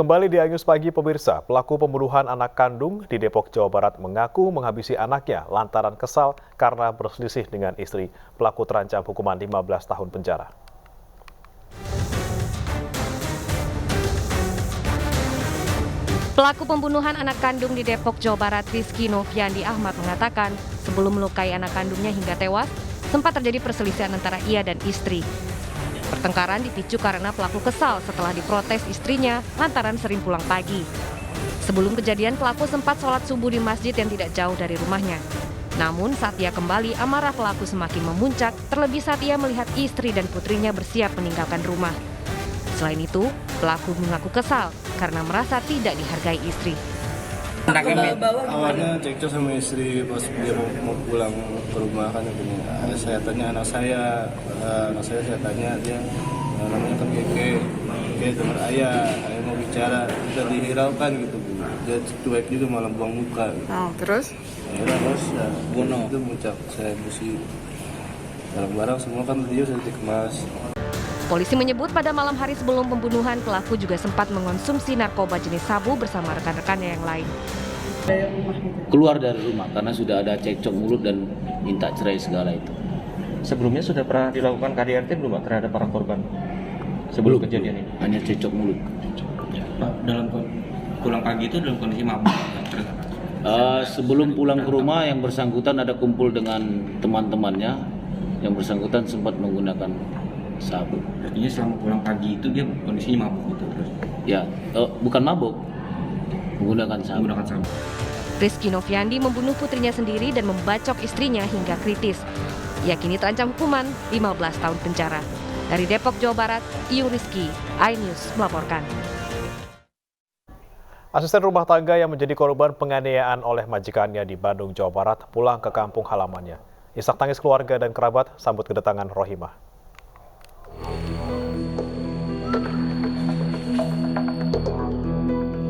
Kembali di Anyus Pagi pemirsa, pelaku pembunuhan anak kandung di Depok, Jawa Barat mengaku menghabisi anaknya lantaran kesal karena berselisih dengan istri. Pelaku terancam hukuman 15 tahun penjara. Pelaku pembunuhan anak kandung di Depok, Jawa Barat, Rizky Noviandi Ahmad mengatakan sebelum melukai anak kandungnya hingga tewas, sempat terjadi perselisihan antara ia dan istri. Pertengkaran dipicu karena pelaku kesal setelah diprotes istrinya lantaran sering pulang pagi. Sebelum kejadian, pelaku sempat sholat subuh di masjid yang tidak jauh dari rumahnya. Namun saat ia kembali, amarah pelaku semakin memuncak, terlebih saat ia melihat istri dan putrinya bersiap meninggalkan rumah. Selain itu, pelaku mengaku kesal karena merasa tidak dihargai istri. Awalnya cekcok sama istri pas dia mau pulang ke rumah kan saya tanya anak saya saya tanya dia namanya kan Keke dengar ayah mau bicara kita dihiraukan gitu dia cuek juga malah buang muka gitu. Terus? Terus bunuh itu muncak saya busi barang-barang semua kan dia sudah dikemas. Polisi menyebut pada malam hari sebelum pembunuhan, pelaku juga sempat mengonsumsi narkoba jenis sabu bersama rekan-rekannya yang lain. Keluar dari rumah karena sudah ada cekcok mulut dan minta cerai segala itu. Sebelumnya sudah pernah dilakukan KDRT belum Pak terhadap para korban? Sebelum kejadian ini? Hanya cekcok mulut. Pak, dalam pulang pagi itu dalam kondisi mabuk? Sebelum pulang ke rumah yang bersangkutan ada kumpul dengan teman-temannya. Yang bersangkutan sempat menggunakan sabu. Artinya selama pulang pagi itu dia kondisinya mabuk gitu terus? Ya, bukan mabuk, menggunakan sabu. Rizky Noviandi membunuh putrinya sendiri dan membacok istrinya hingga kritis. Ia kini terancam hukuman 15 tahun penjara. Dari Depok, Jawa Barat, Iyung Rizky, iNews melaporkan. Asisten rumah tangga yang menjadi korban penganiayaan oleh majikannya di Bandung, Jawa Barat pulang ke kampung halamannya. Isak tangis keluarga dan kerabat sambut kedatangan Rohimah.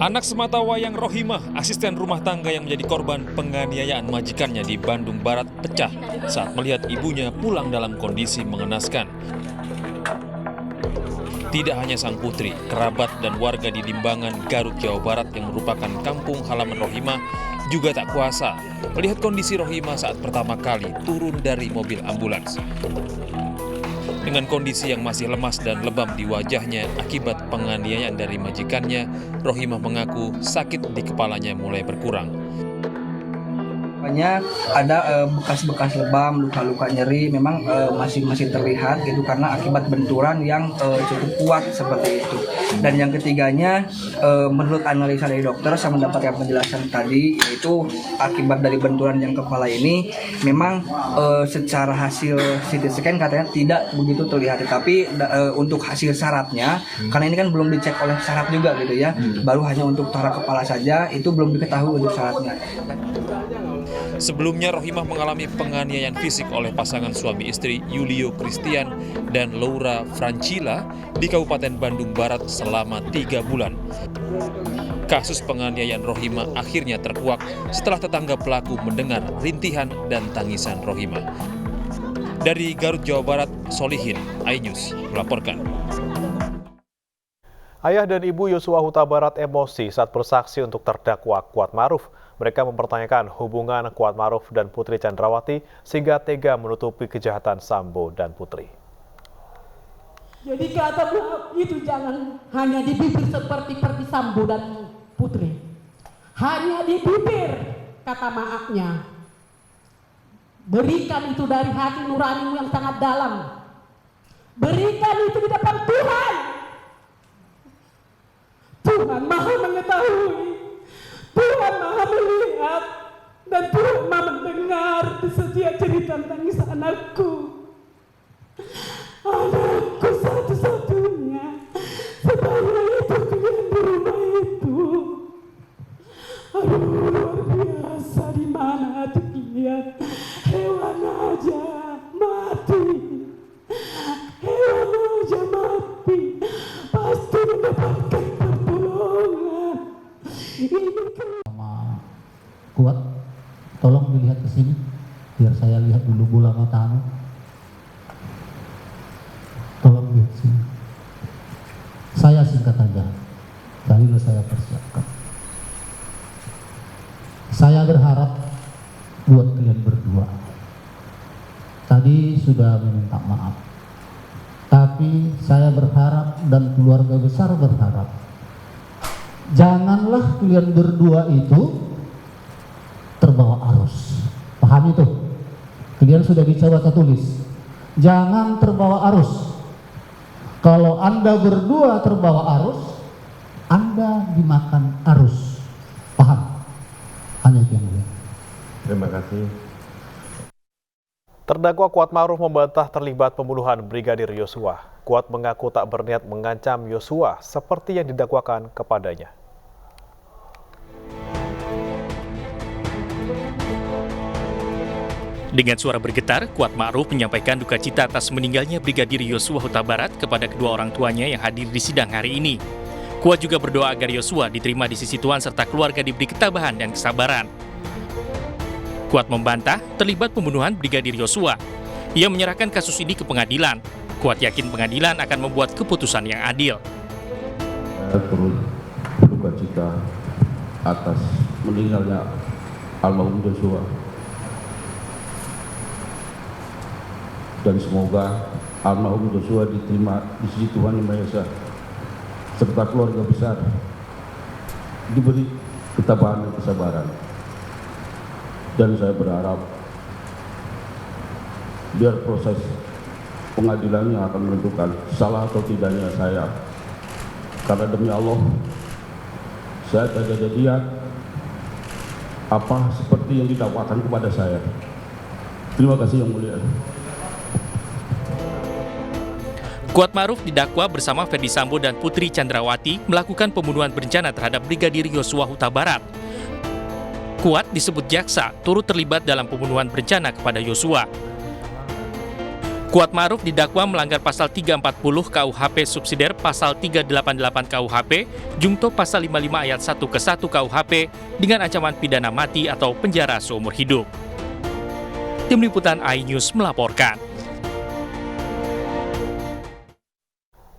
Anak sematawayang Rohimah, asisten rumah tangga yang menjadi korban penganiayaan majikannya di Bandung Barat pecah saat melihat ibunya pulang dalam kondisi mengenaskan. Tidak hanya sang putri, kerabat dan warga di Limbangan, Garut, Jawa Barat yang merupakan kampung halaman Rohimah juga tak kuasa melihat kondisi Rohimah saat pertama kali turun dari mobil ambulans. Dengan kondisi yang masih lemas dan lebam di wajahnya akibat penganiayaan dari majikannya, Rohimah mengaku sakit di kepalanya mulai berkurang. Banyak ada bekas-bekas lebam, luka-luka nyeri memang masih terlihat gitu karena akibat benturan yang cukup kuat seperti itu. Dan yang ketiganya menurut analisa dari dokter saya mendapatkan penjelasan tadi yaitu akibat dari benturan yang kepala ini memang secara hasil CT scan katanya tidak begitu terlihat, tapi untuk hasil syaratnya karena ini kan belum dicek oleh syarat juga gitu ya, baru hanya untuk tara kepala saja itu belum diketahui untuk syaratnya. Sebelumnya Rohimah mengalami penganiayaan fisik oleh pasangan suami istri Yulio Christian dan Laura Francila di Kabupaten Bandung Barat selama 3 bulan. Kasus penganiayaan Rohimah akhirnya terkuak setelah tetangga pelaku mendengar rintihan dan tangisan Rohimah. Dari Garut, Jawa Barat, Solihin, iNews melaporkan. Ayah dan ibu Yosua Huta Barat emosi saat bersaksi untuk terdakwa Kuatmaruf. Mereka mempertanyakan hubungan Kuatmaruf dan Putri Chandrawati sehingga tega menutupi kejahatan Sambo dan Putri. Jadi kata maaf itu jangan hanya di bibir seperti Sambo dan Putri. Hanya di bibir kata maafnya. Berikan itu dari hati nuranimu yang sangat dalam. Berikan itu di depan Tuhan. Tuhan Maha mengetahui. Tuhan Maha melihat dan Tuhan Maha mendengar setiap cerita tangis anakku. Anakku satu-satunya. Sebanyak itu kalian di rumah itu. Aduh, luar biasa di mana dilihat hewan aja mati. Hewan aja mati. Pasti mendapatkan pertolongan. Kuat, tolong dilihat ke sini biar saya lihat dulu bola matamu. Tolong lihat sini. Saya singkat aja. Dari saya persiapkan. Saya berharap buat kalian berdua. Tadi sudah meminta maaf. Tapi saya berharap dan keluarga besar berharap, janganlah kalian berdua itu terbawa arus. Paham itu? Kalian sudah dicoba tulis. Jangan terbawa arus. Kalau Anda berdua terbawa arus, Anda dimakan arus. Paham? Hanya itu yang mulia. Terima kasih. Terdakwa Kuatmaruf membantah terlibat pembunuhan Brigadir Yosua. Kuat mengaku tak berniat mengancam Yosua seperti yang didakwakan kepadanya. Dengan suara bergetar, Kuatmaruf menyampaikan duka cita atas meninggalnya Brigadir Yosua Huta Barat kepada kedua orang tuanya yang hadir di sidang hari ini. Kuat juga berdoa agar Yosua diterima di sisi Tuhan serta keluarga diberi ketabahan dan kesabaran. Kuat membantah terlibat pembunuhan Brigadir Yosua. Ia menyerahkan kasus ini ke pengadilan. Kuat yakin pengadilan akan membuat keputusan yang adil. Saya turut berduka cita atas meninggalnya almarhum Yosua. Dan semoga almarhum Yosua diterima di sisi Tuhan Yang Maha Esa serta keluarga besar diberi ketabahan dan kesabaran. Dan saya berharap biar proses pengadilannya akan menentukan salah atau tidaknya saya. Karena demi Allah, saya tidak ada niat apa seperti yang didakwakan kepada saya. Terima kasih Yang Mulia. Kuatmaruf didakwa bersama Ferdi Sambo dan Putri Chandrawati melakukan pembunuhan berencana terhadap Brigadir Yosua Huta Barat. Kuat disebut jaksa turut terlibat dalam pembunuhan berencana kepada Yosua. Kuatmaruf didakwa melanggar pasal 340 KUHP subsidiar pasal 388 KUHP, jungto pasal 55 ayat 1 ke 1 KUHP dengan ancaman pidana mati atau penjara seumur hidup. Tim Liputan iNews melaporkan.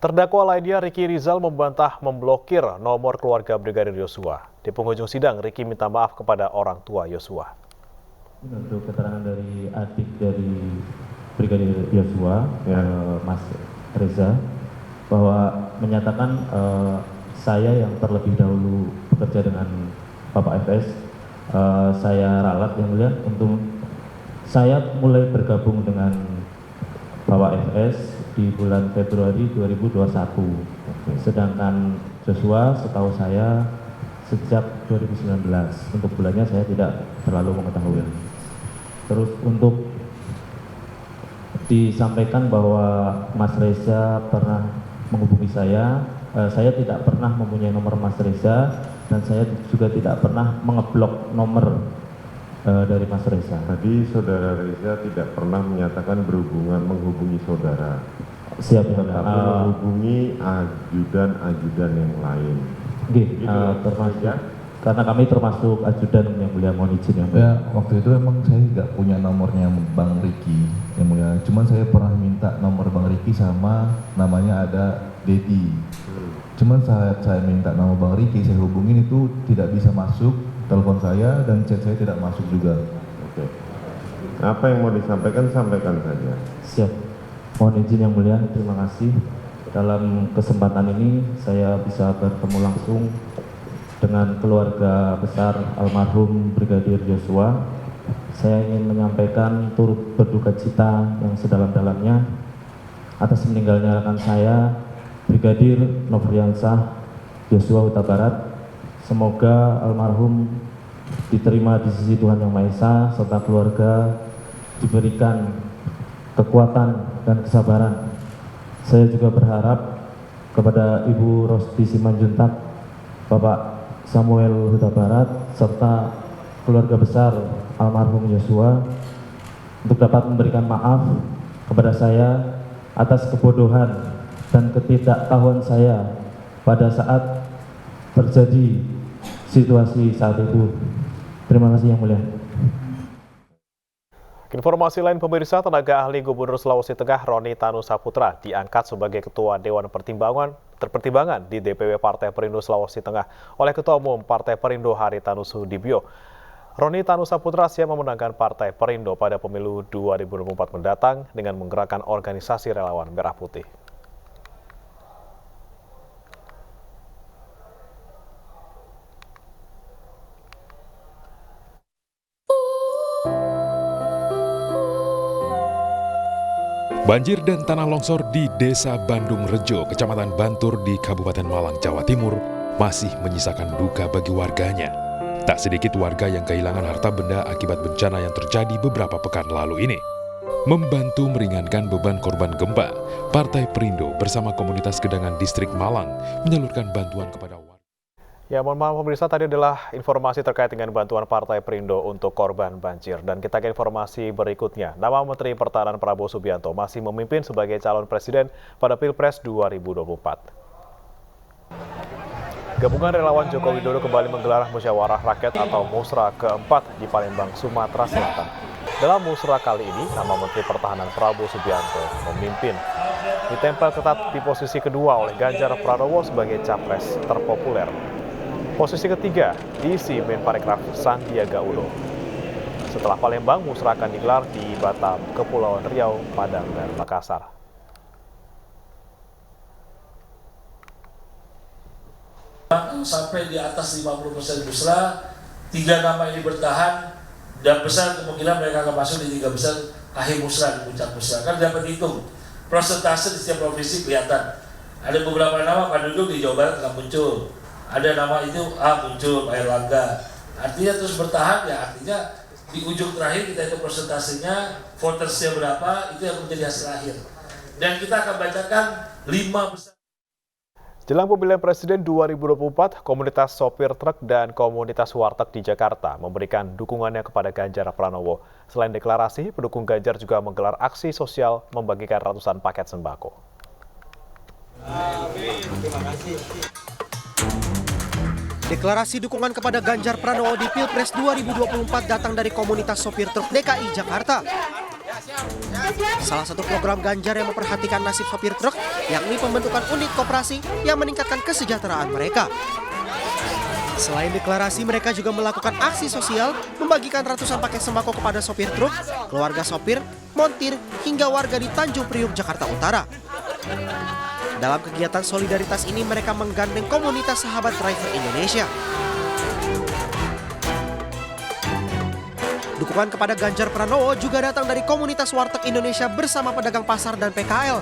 Terdakwa lainnya Ricky Rizal membantah memblokir nomor keluarga Brigadir Yosua. Di penghujung sidang, Ricky minta maaf kepada orang tua Yosua. Untuk keterangan dari adik dari Brigadir Yosua, Mas Reza, bahwa menyatakan saya yang terlebih dahulu bekerja dengan Bapak FS, saya ralat yang mulia untuk saya mulai bergabung dengan Bapak FS di bulan Februari 2021. Sedangkan Joshua setahu saya sejak 2019. Untuk bulannya saya tidak terlalu mengetahui. Terus untuk disampaikan bahwa Mas Reza pernah menghubungi saya tidak pernah mempunyai nomor Mas Reza dan saya juga tidak pernah mengeblok nomor dari Mas Reza. Tadi saudara Reza tidak pernah menyatakan menghubungi saudara. Siap, tetapi menghubungi ajudan-ajudan yang lain. Termasuk karena kami termasuk ajudan yang mulia, mohon izin yang mulia. Ya, waktu itu emang saya nggak punya nomornya Bang Ricky yang mulia. Cuman saya pernah minta nomor Bang Ricky sama namanya ada Dedi. Cuman saat saya minta nama Bang Ricky, saya hubungin itu tidak bisa masuk telepon saya dan chat saya tidak masuk juga. Oke. Apa yang mau disampaikan, sampaikan saja. Siap. Mohon izin yang mulia, terima kasih. Dalam kesempatan ini saya bisa bertemu langsung dengan keluarga besar almarhum Brigadir Yosua. Saya ingin menyampaikan turut berduka cita yang sedalam-dalamnya atas meninggalnya rekan saya Brigadir Nofriansah Yosua Huta Barat. Semoga almarhum diterima di sisi Tuhan Yang Maha Esa serta keluarga diberikan kekuatan dan kesabaran. Saya juga berharap kepada Ibu Rosti Simanjuntak, Bapak Samuel Huta Barat serta keluarga besar almarhum Yosua untuk dapat memberikan maaf kepada saya atas kebodohan dan ketidaktahuan saya pada saat terjadi situasi saat itu. Terima kasih yang mulia. Informasi lain pemirsa, tenaga ahli Gubernur Sulawesi Tengah Roni Tanu Saputra diangkat sebagai Ketua Dewan Pertimbangan di DPW Partai Perindo Sulawesi Tengah oleh Ketua Umum Partai Perindo Haritanu Sudibyo. Roni Tanu Saputra siap memenangkan Partai Perindo pada pemilu 2024 mendatang dengan menggerakkan organisasi relawan Merah Putih. Banjir dan tanah longsor di Desa Bandung Rejo, Kecamatan Bantur di Kabupaten Malang, Jawa Timur masih menyisakan duka bagi warganya. Tak sedikit warga yang kehilangan harta benda akibat bencana yang terjadi beberapa pekan lalu ini. Membantu meringankan beban korban gempa, Partai Perindo bersama komunitas Gedangan Distrik Malang menyalurkan bantuan kepada warga. Ya, mohon maaf pemirsa, tadi adalah informasi terkait dengan bantuan Partai Perindo untuk korban banjir. Dan kita ke informasi berikutnya. Nama Menteri Pertahanan Prabowo Subianto masih memimpin sebagai calon presiden pada Pilpres 2024. Gabungan relawan Joko Widodo kembali menggelar musyawarah rakyat atau musra keempat di Palembang, Sumatera Selatan. Dalam musra kali ini, nama Menteri Pertahanan Prabowo Subianto memimpin. Ditempel ketat di posisi kedua oleh Ganjar Pranowo sebagai capres terpopuler. Posisi ketiga diisi Menparekraf Sandiaga Uno. Setelah Palembang, musra akan digelar di Batam, Kepulauan Riau, Padang, dan Makassar. Sampai di atas 50% musra, 3 nama ini bertahan, dan besar kemungkinan mereka akan masuk di 3 besar akhir musra, di puncak musra. Kan dapat hitung, persentase di setiap provinsi kelihatan. Ada beberapa nama Pak Dudung di Jawa Barat akan muncul. Ada nama itu muncul Pak Erlangga. Artinya terus bertahan, ya artinya di ujung terakhir kita itu persentasenya, votersnya berapa, itu yang menjadi hasil akhir. Dan kita akan bacakan 5 besar. Jelang pemilihan Presiden 2024, komunitas sopir truk dan komunitas warteg di Jakarta memberikan dukungannya kepada Ganjar Pranowo. Selain deklarasi, pendukung Ganjar juga menggelar aksi sosial membagikan ratusan paket sembako. Terima kasih. Deklarasi dukungan kepada Ganjar Pranowo di Pilpres 2024 datang dari komunitas sopir truk DKI Jakarta. Salah satu program Ganjar yang memperhatikan nasib sopir truk yakni pembentukan unit koperasi yang meningkatkan kesejahteraan mereka. Selain deklarasi, mereka juga melakukan aksi sosial membagikan ratusan paket sembako kepada sopir truk, keluarga sopir, montir, hingga warga di Tanjung Priuk, Jakarta Utara. Dalam kegiatan solidaritas ini, mereka menggandeng komunitas sahabat driver Indonesia. Dukungan kepada Ganjar Pranowo juga datang dari komunitas warteg Indonesia bersama pedagang pasar dan PKL.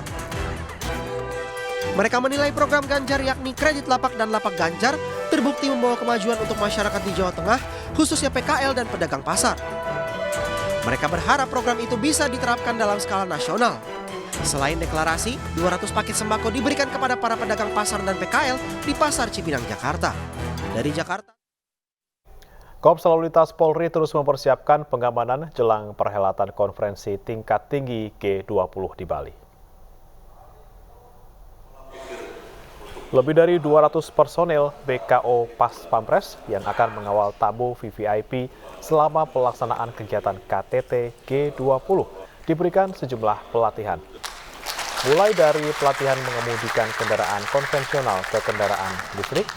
Mereka menilai program Ganjar yakni kredit lapak dan lapak Ganjar terbukti membawa kemajuan untuk masyarakat di Jawa Tengah, khususnya PKL dan pedagang pasar. Mereka berharap program itu bisa diterapkan dalam skala nasional. Selain deklarasi, 200 paket sembako diberikan kepada para pedagang pasar dan PKL di Pasar Cipinang, Jakarta. Dari Jakarta, Korps Lalu Lintas Polri terus mempersiapkan pengamanan jelang perhelatan konferensi tingkat tinggi G20 di Bali. Lebih dari 200 personel BKO Pas Pampres yang akan mengawal tamu VVIP selama pelaksanaan kegiatan KTT G20 diberikan sejumlah pelatihan. Mulai dari pelatihan mengemudikan kendaraan konvensional ke kendaraan listrik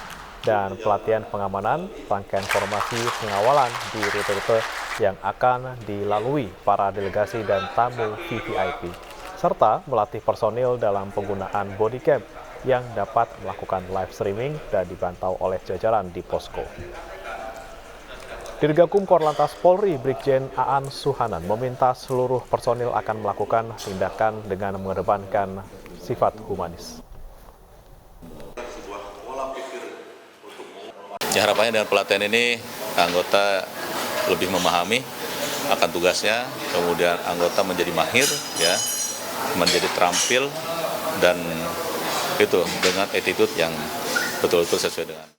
dan pelatihan pengamanan rangkaian formasi pengawalan di rute-rute yang akan dilalui para delegasi dan tamu VVIP, serta melatih personil dalam penggunaan bodycam yang dapat melakukan live streaming dan dipantau oleh jajaran di posko. Dirgakum Korlantas Polri Brigjen Aan Suhanan meminta seluruh personil akan melakukan tindakan dengan mengedepankan sifat humanis. Ya, harapannya dengan pelatihan ini anggota lebih memahami akan tugasnya, kemudian anggota menjadi mahir, ya, menjadi terampil dan itu dengan attitude yang betul-betul sesuai dengan